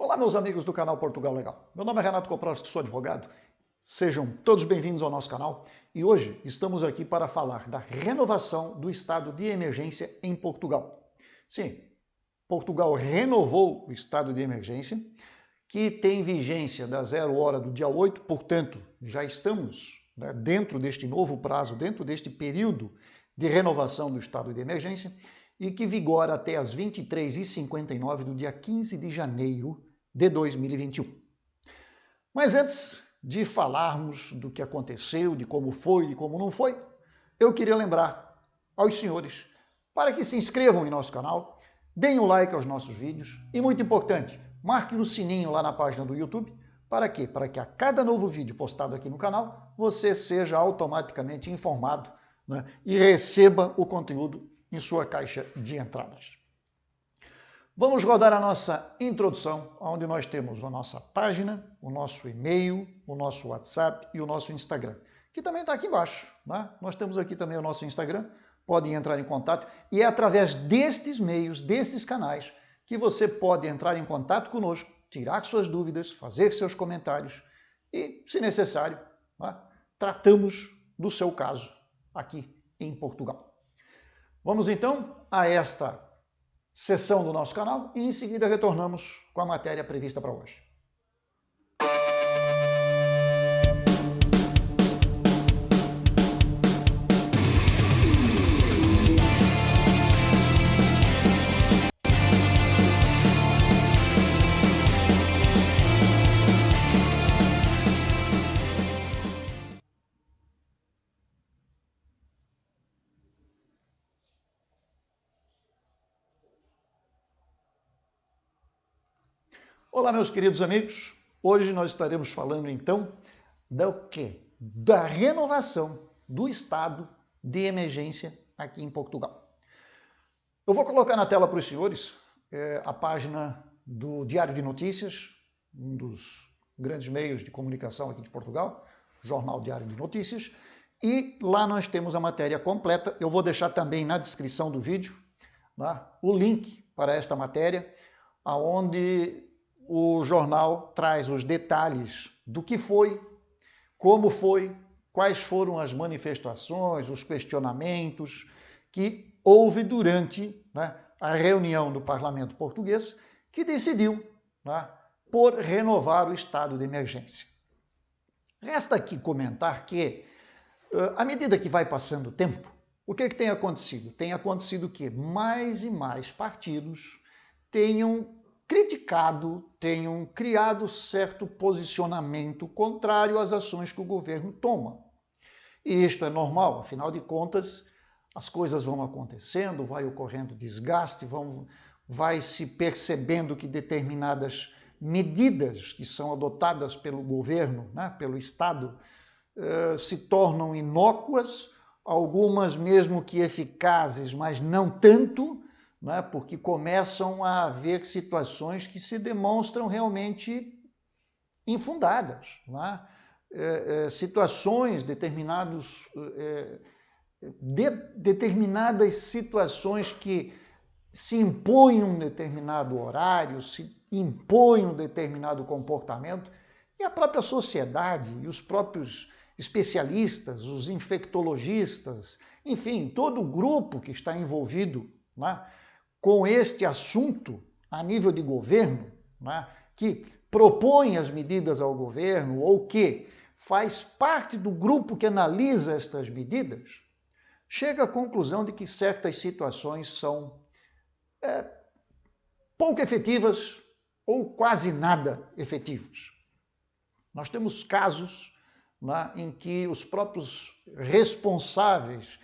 Olá, meus amigos do canal Portugal Legal. Meu nome é Renato Koprowski, sou advogado. Sejam todos bem-vindos ao nosso canal e hoje estamos aqui para falar da renovação do estado de emergência em Portugal. Sim, Portugal renovou o estado de emergência, que tem vigência da 0 hora do dia 8, portanto, já estamos dentro deste novo prazo, dentro deste período de renovação do estado de emergência e que vigora até as 23h59 do dia 15 de janeiro de 2021. Mas antes de falarmos do que aconteceu, de como foi, de como não foi, eu queria lembrar aos senhores para que se inscrevam em nosso canal, deem um like aos nossos vídeos e, muito importante, marque no sininho lá na página do YouTube. Para quê? Para que a cada novo vídeo postado aqui no canal, você seja automaticamente informado, e receba o conteúdo em sua caixa de entradas. Vamos rodar a nossa introdução, onde nós temos a nossa página, o nosso e-mail, o nosso WhatsApp e o nosso Instagram, que também está aqui embaixo. Nós temos aqui também o nosso Instagram, podem entrar em contato, e é através destes meios, destes canais, que você pode entrar em contato conosco, tirar suas dúvidas, fazer seus comentários e, se necessário, tratamos do seu caso aqui em Portugal. Vamos então a esta sessão do nosso canal e em seguida retornamos com a matéria prevista para hoje. Olá, meus queridos amigos. Hoje nós estaremos falando, então, do quê? Da renovação do estado de emergência aqui em Portugal. Eu vou colocar na tela para os senhores a página do Diário de Notícias, um dos grandes meios de comunicação aqui de Portugal, Jornal Diário de Notícias, e lá nós temos a matéria completa. Eu vou deixar também na descrição do vídeo o link para esta matéria, onde o jornal traz os detalhes do que foi, como foi, quais foram as manifestações, os questionamentos que houve durante a reunião do Parlamento Português, que decidiu por renovar o estado de emergência. Resta aqui comentar que, à medida que vai passando o tempo, o que tem acontecido? Tem acontecido que mais e mais partidos tenham criticado, tenham criado certo posicionamento contrário às ações que o governo toma. E isto é normal, afinal de contas, as coisas vão acontecendo, vai ocorrendo desgaste, vai se percebendo que determinadas medidas que são adotadas pelo governo, pelo Estado, se tornam inócuas, algumas mesmo que eficazes, mas não tanto, porque começam a haver situações que se demonstram realmente infundadas. Situações, determinadas situações que se impõem um determinado horário, se impõem um determinado comportamento, e a própria sociedade e os próprios especialistas, os infectologistas, enfim, todo o grupo que está envolvido com este assunto a nível de governo, que propõe as medidas ao governo ou que faz parte do grupo que analisa estas medidas, chega à conclusão de que certas situações são pouco efetivas ou quase nada efetivas. Nós temos casos em que os próprios responsáveis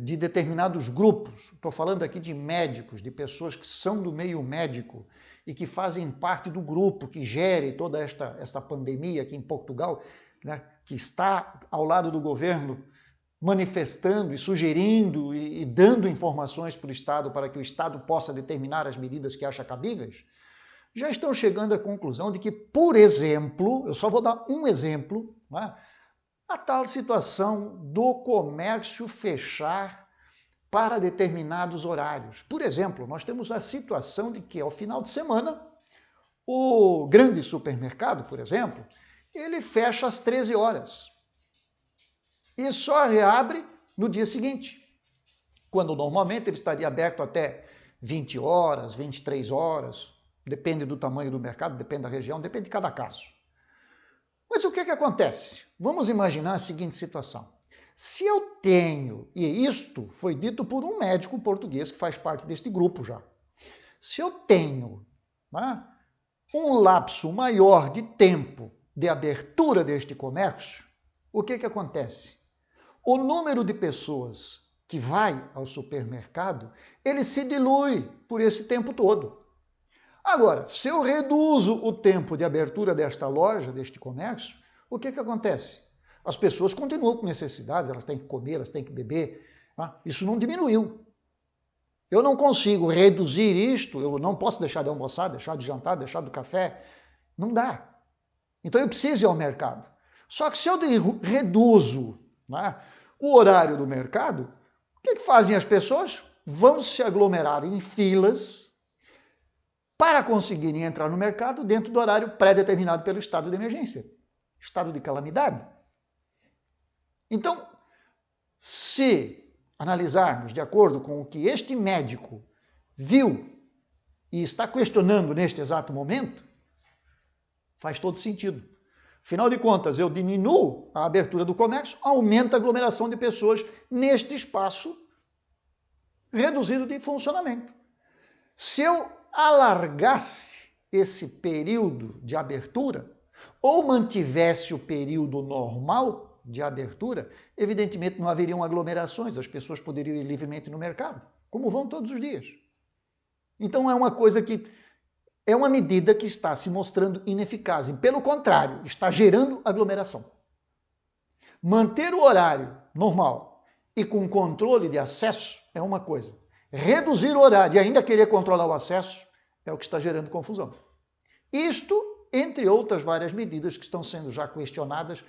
de determinados grupos, estou falando aqui de médicos, de pessoas que são do meio médico e que fazem parte do grupo que gere toda esta pandemia aqui em Portugal, que está ao lado do governo manifestando e sugerindo e dando informações para o Estado para que o Estado possa determinar as medidas que acha cabíveis, já estão chegando à conclusão de que, por exemplo, eu só vou dar um exemplo, a tal situação do comércio fechar para determinados horários. Por exemplo, nós temos a situação de que, ao final de semana, O grande supermercado, por exemplo, ele fecha às 13 horas e só reabre no dia seguinte, quando normalmente ele estaria aberto até 20 horas, 23 horas, depende do tamanho do mercado, depende da região, depende de cada caso. Mas o que acontece? Vamos imaginar a seguinte situação. Se eu tenho, e isto foi dito por um médico português que faz parte deste grupo já, se eu tenho, né, um lapso maior de tempo de abertura deste comércio, o que acontece? O número de pessoas que vai ao supermercado, ele se dilui por esse tempo todo. Agora, se eu reduzo o tempo de abertura desta loja, deste comércio, o que acontece? As pessoas continuam com necessidades, elas têm que comer, elas têm que beber, né? Isso não diminuiu. Eu não consigo reduzir isto, eu não posso deixar de almoçar, deixar de jantar, deixar do café, não dá. Então eu preciso ir ao mercado. Só que se eu reduzo, né, o horário do mercado, o que fazem as pessoas? Vão se aglomerar em filas para conseguirem entrar no mercado dentro do horário pré-determinado pelo estado de emergência, estado de calamidade. Então, se analisarmos de acordo com o que este médico viu e está questionando neste exato momento, faz todo sentido. Afinal de contas, eu diminuo a abertura do comércio, aumenta a aglomeração de pessoas neste espaço reduzido de funcionamento. Se eu alargasse esse período de abertura, ou mantivesse o período normal de abertura, evidentemente não haveriam aglomerações, as pessoas poderiam ir livremente no mercado, como vão todos os dias. Então é uma medida que está se mostrando ineficaz, e pelo contrário, está gerando aglomeração. Manter o horário normal e com controle de acesso é uma coisa. Reduzir o horário e ainda querer controlar o acesso é o que está gerando confusão. Isto, entre outras várias medidas que estão sendo já questionadas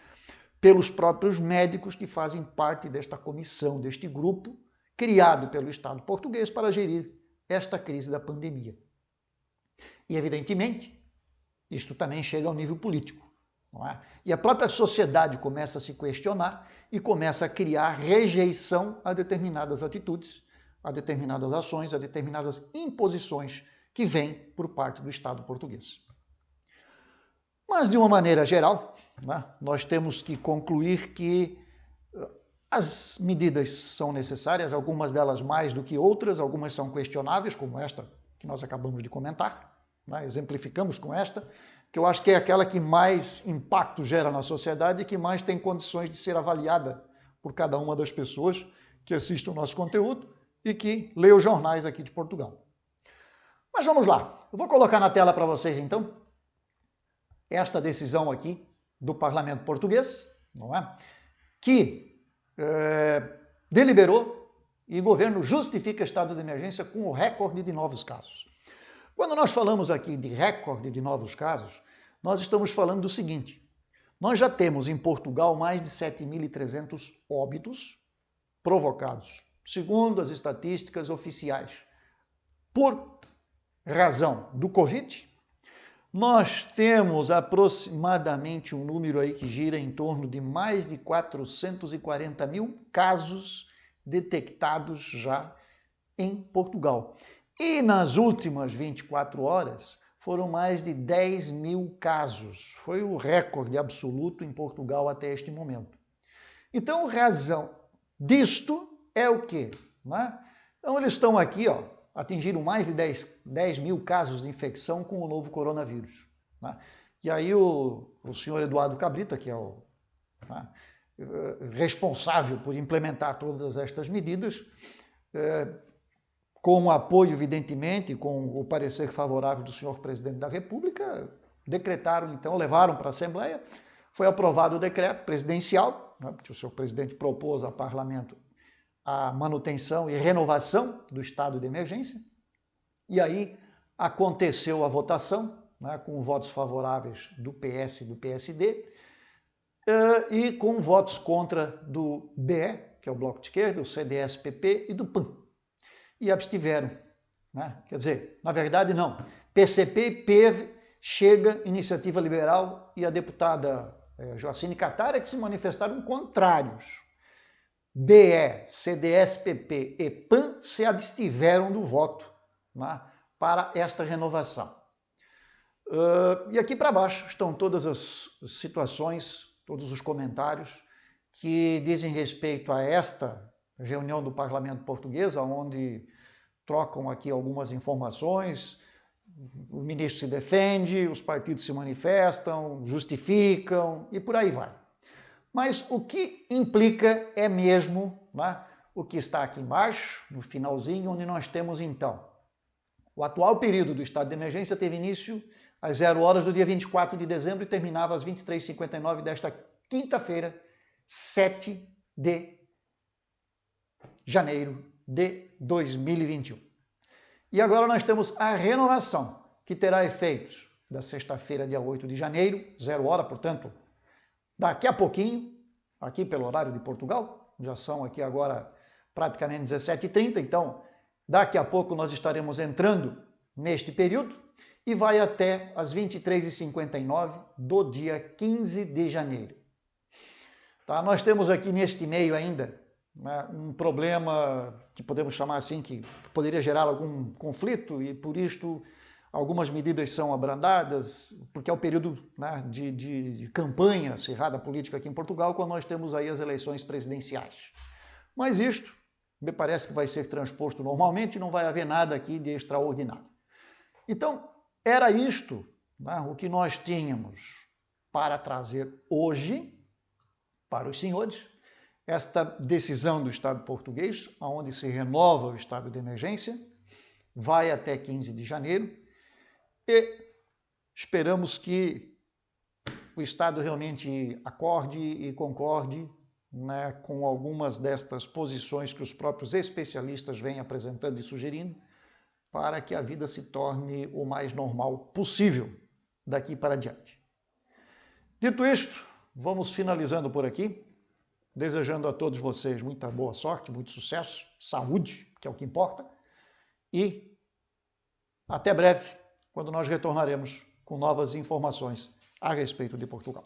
pelos próprios médicos que fazem parte desta comissão, deste grupo, criado pelo Estado português para gerir esta crise da pandemia. E, evidentemente, isto também chega ao nível político, não é? E a própria sociedade começa a se questionar e começa a criar rejeição a determinadas atitudes, a determinadas ações, a determinadas imposições que vêm por parte do Estado português. Mas, de uma maneira geral, né, nós temos que concluir que as medidas são necessárias, algumas delas mais do que outras, algumas são questionáveis, como esta que nós acabamos de comentar, né, exemplificamos com esta, que eu acho que é aquela que mais impacto gera na sociedade e que mais tem condições de ser avaliada por cada uma das pessoas que assistem o nosso conteúdo e que lê os jornais aqui de Portugal. Mas vamos lá, eu vou colocar na tela para vocês então esta decisão aqui do Parlamento português, não é? Que deliberou e o governo justifica estado de emergência com o recorde de novos casos. Quando nós falamos aqui de recorde de novos casos, nós estamos falando do seguinte: nós já temos em Portugal mais de 7.300 óbitos provocados, segundo as estatísticas oficiais, por razão do Covid. Nós temos aproximadamente um número aí que gira em torno de mais de 440 mil casos detectados já em Portugal. E nas últimas 24 horas foram mais de 10 mil casos. Foi o recorde absoluto em Portugal até este momento. Então, razão disto é o quê? Né? Então, eles estão aqui, ó, atingiram mais de 10 mil casos de infecção com o novo coronavírus. Né? E aí o senhor Eduardo Cabrita, que é o responsável por implementar todas estas medidas, com o apoio, evidentemente, com o parecer favorável do senhor presidente da República, decretaram, então, levaram para a Assembleia, foi aprovado o decreto presidencial, né, porque o senhor presidente propôs ao Parlamento a manutenção e renovação do estado de emergência, e aí aconteceu a votação, né, com votos favoráveis do PS e do PSD, e com votos contra do BE, que é o Bloco de Esquerda, o CDS-PP e do PAN. E abstiveram. Né? Quer dizer, na verdade não, PCP Chega, Iniciativa Liberal e a deputada Joacine Catara, que se manifestaram contrários. BE, CDS, PP e PAN se abstiveram do voto, né, para esta renovação. E aqui para baixo estão todas as situações, todos os comentários que dizem respeito a esta reunião do Parlamento Português, onde trocam aqui algumas informações, o ministro se defende, os partidos se manifestam, justificam e por aí vai. Mas o que implica é mesmo, né, o que está aqui embaixo, no finalzinho, onde nós temos então o atual período do estado de emergência teve início às 0 horas do dia 24 de dezembro e terminava às 23h59 desta quinta-feira, 7 de janeiro de 2021. E agora nós temos a renovação, que terá efeitos da sexta-feira, dia 8 de janeiro, 0 hora, portanto, daqui a pouquinho, aqui pelo horário de Portugal, já são aqui agora praticamente 17h30, então daqui a pouco nós estaremos entrando neste período e vai até as 23h59 do dia 15 de janeiro. Tá? Nós temos aqui neste meio ainda, né, um problema que podemos chamar assim, que poderia gerar algum conflito e por isto algumas medidas são abrandadas, porque é o período, né, de campanha acirrada política aqui em Portugal, quando nós temos aí as eleições presidenciais. Mas isto me parece que vai ser transposto normalmente e não vai haver nada aqui de extraordinário. Então, era isto, né, o que nós tínhamos para trazer hoje para os senhores, esta decisão do Estado português, onde se renova o estado de emergência, vai até 15 de janeiro e esperamos que o Estado realmente acorde e concorde, né, com algumas destas posições que os próprios especialistas vêm apresentando e sugerindo, para que a vida se torne o mais normal possível daqui para diante. Dito isto, vamos finalizando por aqui, desejando a todos vocês muita boa sorte, muito sucesso, saúde, que é o que importa, e até breve, quando nós retornaremos com novas informações a respeito de Portugal.